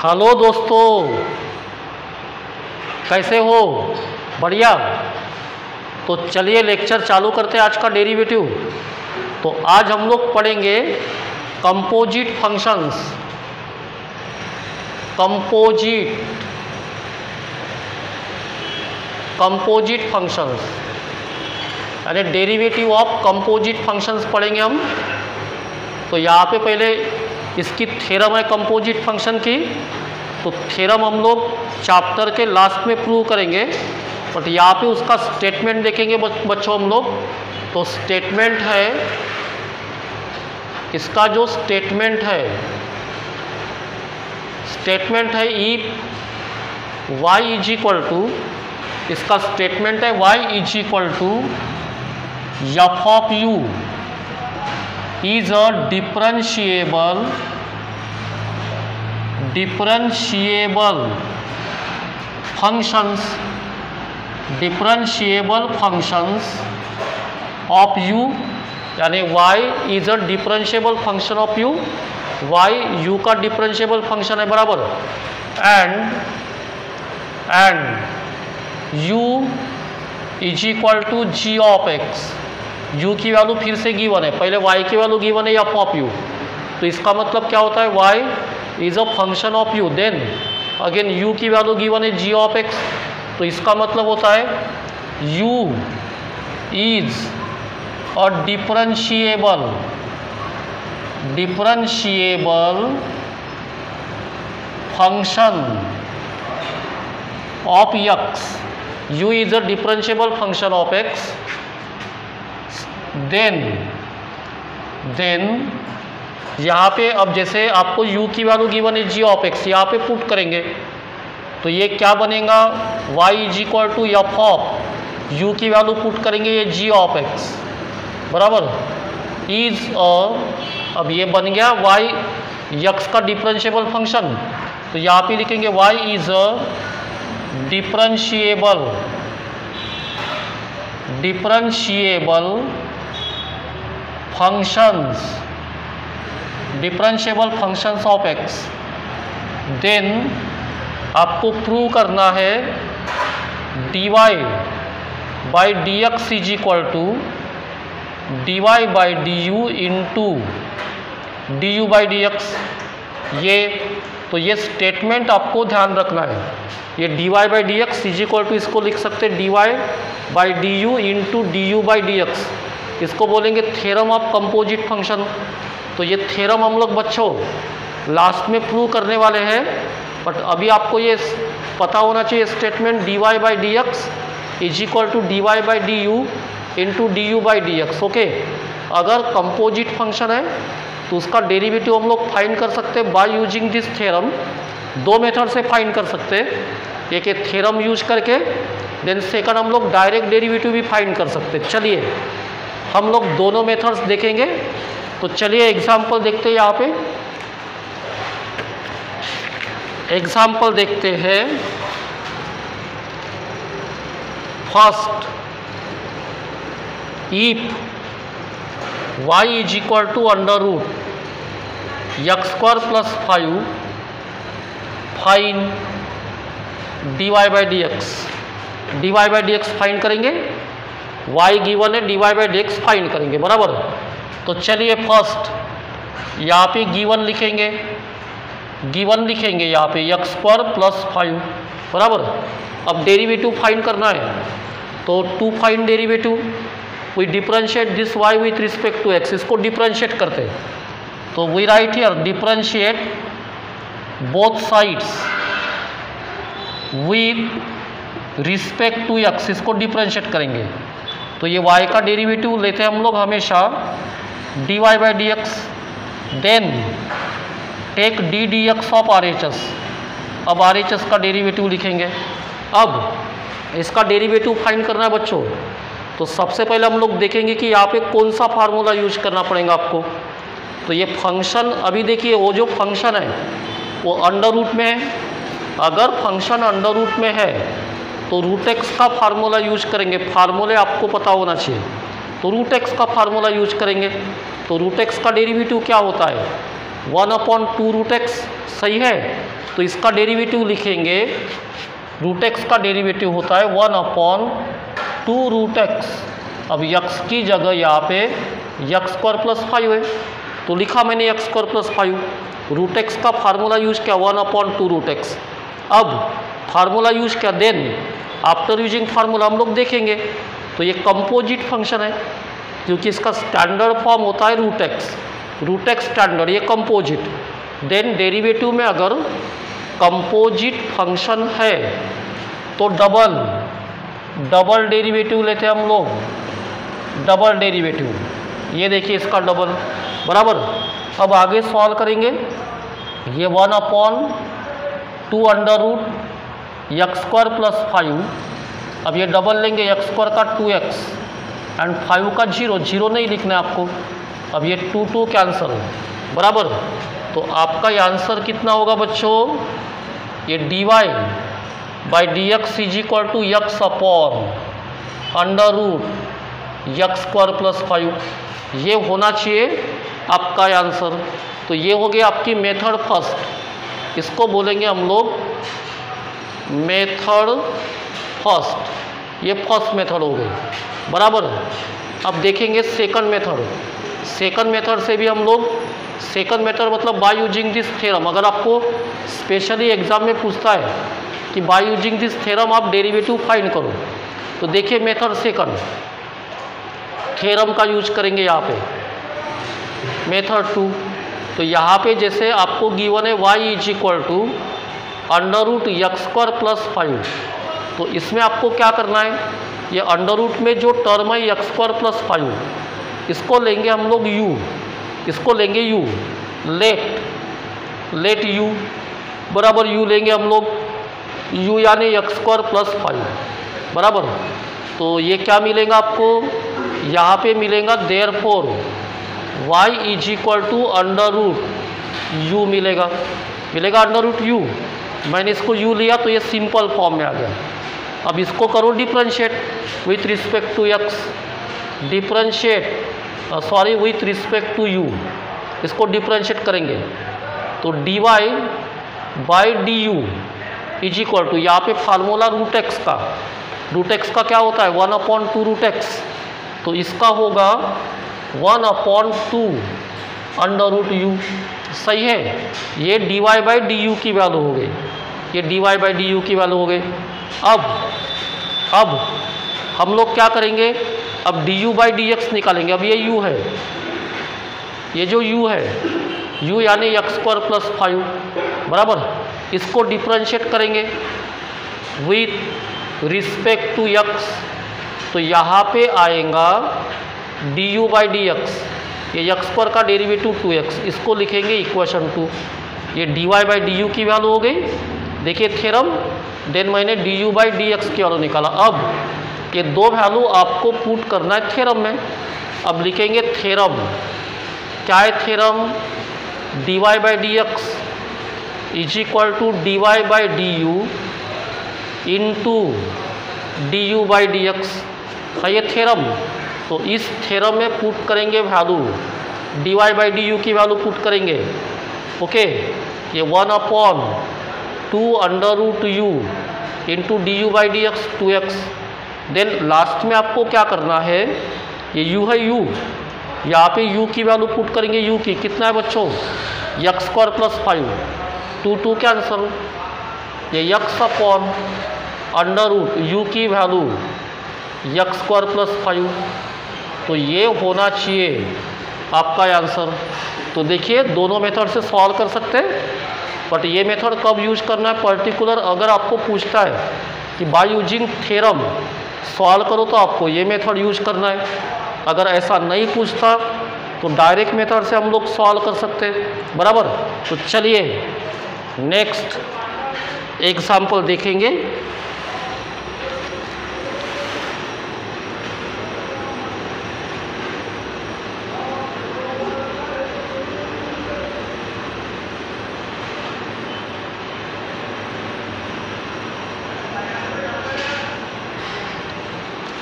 Hello दोस्तों, कैसे हो? बढ़िया। तो चलिए लेक्चर चालू करते हैं आज का डेरिवेटिव। तो आज हम लोग पढ़ेंगे कंपोजिट फंक्शंस। कंपोजिट फंक्शंस यानी डेरिवेटिव ऑफ कंपोजिट फंक्शंस पढ़ेंगे हम। तो यहाँ पे पहले इसकी थ्योरम है कंपोजिट फंक्शन की। तो थ्योरम हम लोग चैप्टर के लास्ट में प्रूव करेंगे, बट यहाँ पे उसका स्टेटमेंट देखेंगे बच्चों हम लोग। तो स्टेटमेंट है, इसका जो स्टेटमेंट है if y is equal to, इसका स्टेटमेंट है y is equal to F of u is a differentiable functions of u, यानी y is a differentiable function of u, y u का differentiable function है बराबर। and u is equal to g of x, u की value फिर से given है, पहले y की वैल्यू गिवन है एफ ऑफ u। तो इसका मतलब क्या होता है, y is a function of u, then again u की वैल्यू गिवन है g ऑफ x। तो इसका मतलब होता है u is a differentiable function of x, u is a differentiable function of x। Then यहाँ पे अब जैसे आपको u की वैल्यू गिवन है g ऑफ x, यहाँ पे पुट करेंगे तो ये क्या बनेगा, y is equal to F of u की वैल्यू पुट करेंगे ये g ऑफ x बराबर इज अब ये बन गया y x का डिफरेंशिएबल फंक्शन। तो यहाँ पे लिखेंगे y is a differentiable functions of x। Then आपको प्रूव करना है dy by D X is equal to dy by D U into D U by D x. ये स्टेटमेंट आपको ध्यान रखना है। ये dy by D X is equal to, इसको लिख सकते हैं dy by D U into D U by D X. इसको बोलेंगे थ्योरम ऑफ कंपोजिट फंक्शन। तो ये थ्योरम हम लोग बच्चों लास्ट में प्रूव करने वाले हैं, बट अभी आपको ये पता होना चाहिए statement dy by D X is equal to dy by D U into D U by D X. Okay, अगर कंपोजिट फंक्शन है तो उसका डेरिवेटिव हम लोग फाइंड कर सकते हैं बाय यूजिंग दिस थ्योरम। दो मेथड से फाइंड कर सकते हैं, एक थ्योरम यूज करके, देन सेकंड हम लोग डायरेक्ट डेरिवेटिव भी फाइंड कर सकते हैं। चलिए हम लोग दोनों मेथड्स देखेंगे। तो चलिए एग्जाम्पल देखते हैं। यहाँ पे एग्जाम्पल देखते हैं। First, if y is equal to under root X square plus 5 find dy by D X. dy by D x find करेंगे, y गिवन है, dy by D x find करेंगे बराबर। तो चलिए फर्स्ट यहाँ पे गिवन लिखेंगे यहाँ पे एक्स स्क्वायर प्लस 5 बराबर। अब डेरिवेटिव फाइंड करना है, तो to find derivative we differentiate this y with respect to x। इसको डिफरेंशिएट करते हैं तो we write here differentiate both sides with respect to x। इसको डिफरेंशिएट करेंगे तो ये y का डेरिवेटिव लेते हैं हम लोग हमेशा dy by D x. Then take D D x of R H S. अब आर एच एस का डेरिवेटिव लिखेंगे। अब इसका डेरिवेटिव फाइंड करना है बच्चों। तो सबसे पहले हम लोग देखेंगे कि यहाँ पे कौन सा फार्मूला यूज करना पड़ेगा आपको। तो ये फंक्शन अभी देखिए, वो जो फंक्शन है वो अंडर रूट में है। अगर फंक्शन अंडर रूट में है तो रूट एक्स का फार्मूला यूज करेंगे। फार्मूले आपको पता होना चाहिए। तो रूट एक्स का फार्मूला यूज करेंगे। तो रूट एक्स का डेरिवेटिव क्या होता है, 1/2 रूट एक्स, सही है। तो इसका डेरिवेटिव लिखेंगे, रूट एक्स का डेरिवेटिव होता है 1/2 रूट एक्स। अब यक्स की जगह यहाँ पे यक्स स्क्वायर प्लस 5 है, तो लिखा मैंने X square plus 5। Root X का फार्मूला यूज किया 1/2 रूट एक्स। अब फार्मूला यूज किया, देन आफ्टर यूजिंग फार्मूला हम लोग देखेंगे। तो ये कंपोजिट फंक्शन है, क्योंकि इसका स्टैंडर्ड फॉर्म होता है रूट एक्स स्टैंडर्ड, ये कंपोजिट। देन डेरिवेटिव में अगर कंपोजिट फंक्शन है तो डबल डेरिवेटिव लेते हैं हम लोग, डबल डेरिवेटिव, ये देखिए इसका डबल, बराबर। अब आगे सॉल्व करेंगे, ये 1/2 under root X square plus 5। अब ये डबल लेंगे, यक्स स्क्वायर का 2x एंड 5 का 0 नहीं लिखना है आपको। अब ये 2 कैंसल, बराबर। तो आपका आंसर कितना होगा बच्चों, ये dy by dx is equal to X upon under root X square plus 5, ये होना चाहिए आपका आंसर। तो ये हो गया आपकी मेथड फर्स्ट, इसको बोलेंगे हम लोग मेथड फर्स्ट, ये फर्स्ट मेथड हो गई, बराबर। अब देखेंगे सेकंड मेथड से भी हम लोग, सेकंड मेथड मतलब बाय यूजिंग दिस थ्योरम। अगर आपको स्पेशली एग्जाम में पूछता है कि बाय यूजिंग दिस थ्योरम आप डेरिवेटिव फाइंड करो, तो देखिए मेथड सेकंड थ्योरम का यूज करेंगे यहाँ पे, मेथड 2। तो यहाँ पे जैसे आपको गिवन है y is equal to under root X square plus 5, तो इसमें आपको क्या करना है, ये अंडर रूट में जो टर्म है यक्स स्क्वायर प्लस 5, इसको लेंगे हम लोग u, इसको लेंगे u, लेट u बराबर u लेंगे हम लोग, u यानी यक्स स्क्वायर प्लस 5, बराबर। तो ये क्या मिलेगा आपको, यहाँ पे मिलेगा therefore y is equal to under root u मिलेगा अंडर रूट u। मैंने इसको u लिया तो ये सिंपल फॉर्म में आ गया। अब इसको करो differentiate with respect to x, with respect to u, इसको डिफरेंशिएट करेंगे तो dy by du is equal to, यहाँ पे फार्मूला रूट एक्स का क्या होता है 1/2 रूट एक्स, तो इसका होगा 1/2 अंडर रूट u, सही है। ये dy बाई du की वैल्यू हो गई, ये dy बाई du की वैल्यू हो गई। अब हम लोग क्या करेंगे, अब du बाई dx निकालेंगे। अब ये u है, ये जो u है, u यानी यक्स स्क्वायर प्लस 5, बराबर। इसको डिफरेंशिएट करेंगे विथ रिस्पेक्ट टू x, तो यहाँ पे आएगा du बाई dx, ये यक्स स्क्वायर का डेरिवेटिव 2x, इसको लिखेंगे इक्वेशन 2। ये dy बाई du की वैल्यू हो गई, देखिए थ्योरम, देन मैंने du बाई dx की वैल्यू निकाला। अब ये दो वैल्यू आपको पुट करना है थ्योरम में। अब लिखेंगे थ्योरम, क्या है theorem, dy by dx is equal to dy by du into du by dx है ये थ्योरम। तो इस थ्योरम में पुट करेंगे वैल्यू, dy बाई du की वैल्यू पुट करेंगे, ओके। ये 1/2 under root u into du by dx 2x। Then last में आपको क्या करना है, ये u है u, यहाँ पे u की वैल्यू पुट करेंगे, u की कितना है बच्चों, यक्स स्क्वायर प्लस 5, 2 कैंसल, ये X upon under root u की वैल्यू यक्स स्क्वायर प्लस 5, तो ये होना चाहिए आपका आंसर। तो देखिए दोनों मेथड से सॉल्व कर सकते हैं, बट ये मेथड कब यूज करना है पर्टिकुलर, अगर आपको पूछता है कि बाय यूजिंग थ्योरम सॉल्व करो तो आपको ये मेथड यूज करना है। अगर ऐसा नहीं पूछता तो डायरेक्ट मेथड से हम लोग सॉल्व कर सकते हैं, बराबर। तो चलिए नेक्स्ट एग्जाम्पल देखेंगे।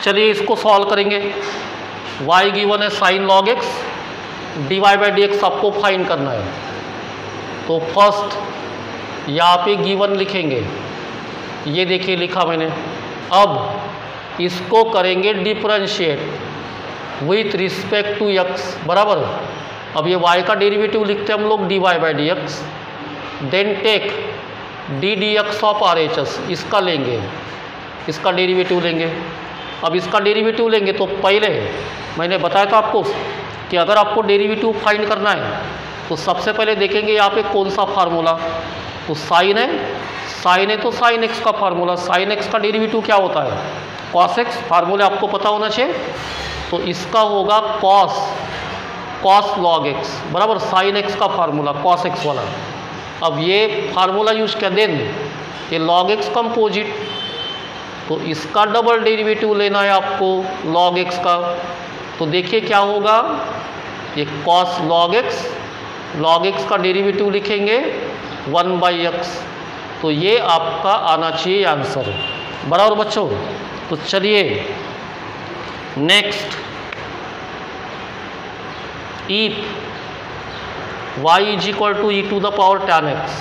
चलिए इसको सॉल्व करेंगे। y गिवन है sign log x, dy by dx आपको फाइंड करना है। तो फर्स्ट यहाँ पे गिवन लिखेंगे, ये देखिए लिखा मैंने। अब इसको करेंगे differentiate with respect to X, बराबर। अब ये y का डेरिवेटिव लिखते हैं हम लोग dy by D x, then take D D x of R H S, इसका लेंगे, इसका डेरिवेटिव लेंगे। अब इसका डेरिवेटिव लेंगे तो पहले मैंने बताया था आपको कि अगर आपको डेरिवेटिव फाइंड करना है तो सबसे पहले देखेंगे यहाँ पे कौन सा फार्मूला। तो साइन है, साइन है तो साइन एक्स का फार्मूला, साइन एक्स का डेरिवेटिव क्या होता है, कॉस एक्स, फार्मूला आपको पता होना चाहिए। तो इसका होगा कॉस लॉग एक्स, बराबर, साइन एक्स का फार्मूला कॉस एक्स वाला। अब ये फार्मूला यूज किया, देन ये लॉग एक्स कंपोजिट, तो इसका डबल डेरिवेटिव लेना है आपको लॉग एक्स का। तो देखिए क्या होगा, ये कॉस लॉग एक्स का डेरिवेटिव लिखेंगे 1 बाई एक्स। तो ये आपका आना चाहिए आंसर, बराबर बच्चों। तो चलिए next, if y is equal to e to the power tan x,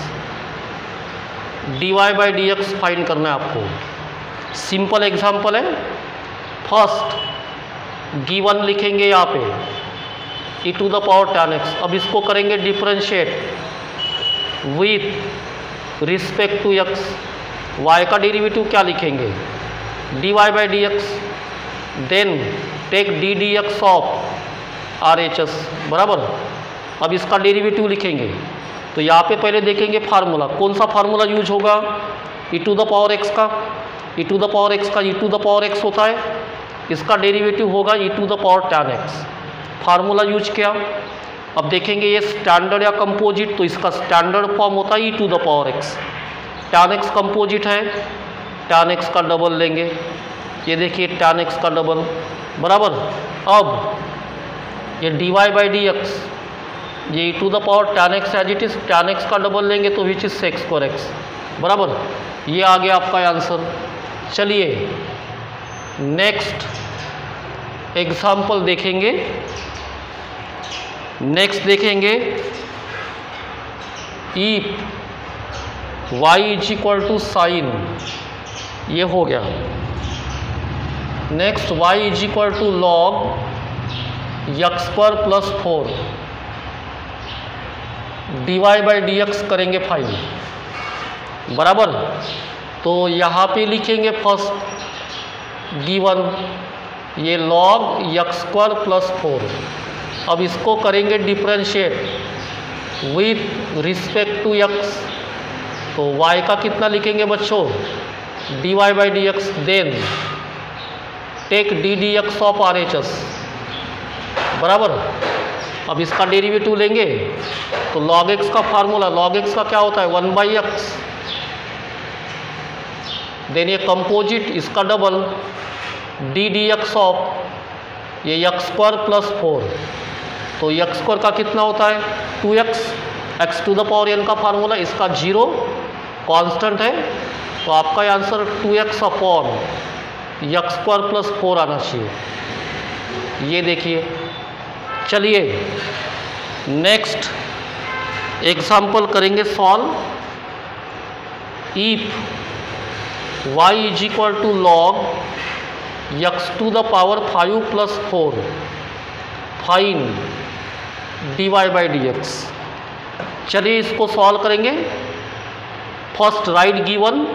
dy by D x find करना है आपको। सिंपल एग्जाम्पल है, फर्स्ट गिवन लिखेंगे यहाँ पे e to the power tan x। अब इसको करेंगे differentiate with respect to x, y का डेरिवेटिव क्या लिखेंगे, dy by D x, then take D D x of R H S, बराबर। अब इसका डेरिवेटिव लिखेंगे तो यहाँ पे पहले देखेंगे फार्मूला, कौन सा फार्मूला यूज होगा, e to the power x का, e to the power x का e to the power x होता है, इसका डेरिवेटिव होगा e to the power tan x, formula use किया। अब देखेंगे ये स्टैंडर्ड या कंपोजिट, तो इसका स्टैंडर्ड फॉर्म होता है e to the power x, tan x composite है, tan x का डबल लेंगे, ये देखिए tan x का डबल, बराबर। अब ये dy बाई डी एक्स, ये e to the power tan x as it is, tan x का डबल लेंगे तो which is sec square x, बराबर। ये आ गया आपका आंसर। चलिए नेक्स्ट एग्जाम्पल देखेंगे, नेक्स्ट देखेंगे if y is equal to sine, ये हो गया। Next y is equal to log x square plus 4, dy by D x करेंगे फाइंड, बराबर। तो यहाँ पे लिखेंगे फर्स्ट गिवन, ये लॉग एक्स स्क्वायर प्लस 4। अब इसको करेंगे differentiate with respect to X, तो y का कितना लिखेंगे बच्चों, dy by D x, then take D D x of R H S, बराबर। अब इसका डेरिवेटिव लेंगे तो log x का फार्मूला, log x का क्या होता है 1 बाई एक्स, देन ये कंपोजिट, इसका double D D x of ये एक्स स्क्वायर प्लस 4, तो एक्स स्क्वायर का कितना होता है 2x, X to the power n का फार्मूला, इसका 0 कांस्टेंट है, तो आपका answer 2x upon X square plus 4 आना चाहिए। ये देखिए। चलिए नेक्स्ट एग्जाम्पल करेंगे solve, if y is equal to log X to the power 5 plus 4, find dy by D X. चलिए इसको सॉल्व करेंगे। फर्स्ट राइट गिवन,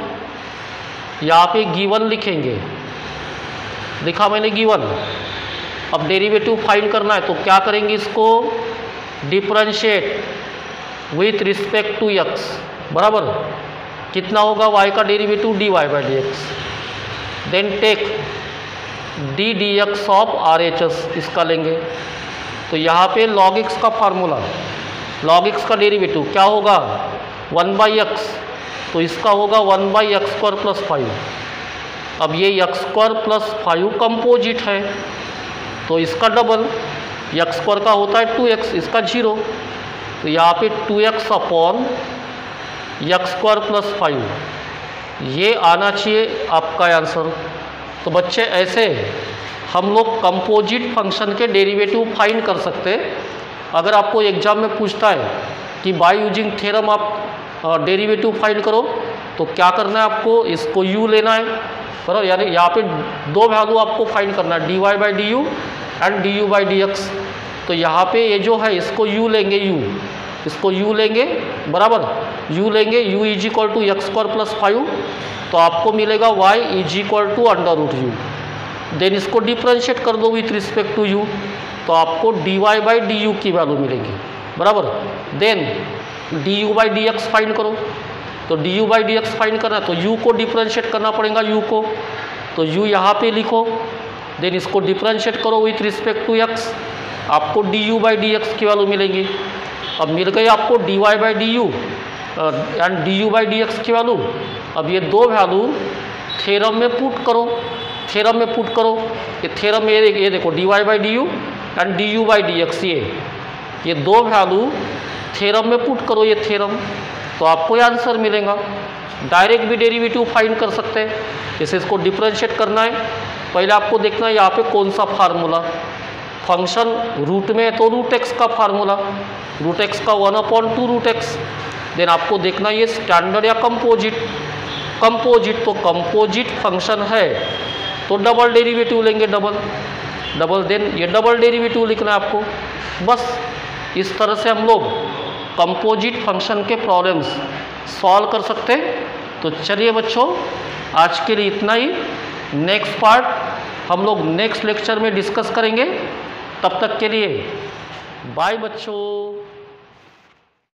यहाँ पे गिवन लिखेंगे, लिखा मैंने गिवन। अब डेरिवेटिव फाइंड करना है तो क्या करेंगे, इसको differentiate with respect to x, बराबर। कितना होगा y का derivative dy by D x, then take D D x of R H S, इसका लेंगे। तो यहाँ पे log x का फार्मूला, log x का डेरिवेटिव क्या होगा 1 बाई एक्स, तो इसका होगा 1 बाई एक्स स्क्वायर प्लस 5। अब ये एक्स स्क्वायर प्लस 5 कंपोजिट है, तो इसका डबल एक्स स्क्वायर का होता है 2x, इसका 0, तो यहाँ पे 2x upon X square plus 5, ये आना चाहिए आपका आंसर। तो बच्चे ऐसे हम लोग कंपोजिट फंक्शन के डेरिवेटिव फाइंड कर सकते हैं। अगर आपको एग्जाम में पूछता है कि बाय यूजिंग थ्योरम आप डेरिवेटिव फाइंड करो, तो क्या करना है आपको, इसको u लेना है, बराबर। यानी यहाँ पे दो वैल्यू आपको फाइंड करना है, dy by D you and D U by D x. तो यहाँ पे ये जो है इसको u लेंगे, इसको u लेंगे, बराबर, u लेंगे, u is equal to X square plus 5, तो आपको मिलेगा y is equal to under root U. Then इसको डिफ्रेंशिएट कर दो विथ रिस्पेक्ट टू u, तो आपको dy बाई डी यू की वैल्यू मिलेगी, बराबर। Then D U by D x find करो, तो D U by D x find करना है तो u को डिफ्रेंशिएट करना पड़ेगा, u को, तो u यहाँ पे लिखो। देन इसको डिफ्रेंशिएट करो विथ रिस्पेक्ट टू x, आपको D U by D x की वैल्यू मिलेगी। अब मिल गई आपको dy by D you and D U by D x की वैल्यू। अब ये दो वैल्यू थ्योरम में पुट करो, थ्योरम में पुट करो। ये थ्योरम में ये देखो dy by D you and D U by D x, ये दो वैल्यू थ्योरम में पुट करो, ये थ्योरम, तो आपको ये आंसर मिलेगा। डायरेक्ट भी डेरिवेटिव फाइंड कर सकते हैं, जैसे इसको डिफ्रेंशिएट करना है, पहले आपको देखना है यहाँ पे कौन सा फार्मूला, फंक्शन रूट में है तो रूट एक्स का फार्मूला, रूट एक्स का 1/2 रूट एक्स। देन आपको देखना ये स्टैंडर्ड या कंपोजिट, कंपोजिट तो कंपोजिट फंक्शन है तो डबल डेरिवेटिव लेंगे, डबल, देन ये डबल डेरिवेटिव लिखना है आपको। बस इस तरह से हम लोग कंपोजिट फंक्शन के प्रॉब्लम्स सॉल्व कर सकते हैं। तो चलिए बच्चों, आज के लिए इतना ही। नेक्स्ट पार्ट हम लोग नेक्स्ट लेक्चर में डिस्कस करेंगे। तब तक के लिए बाय बच्चों।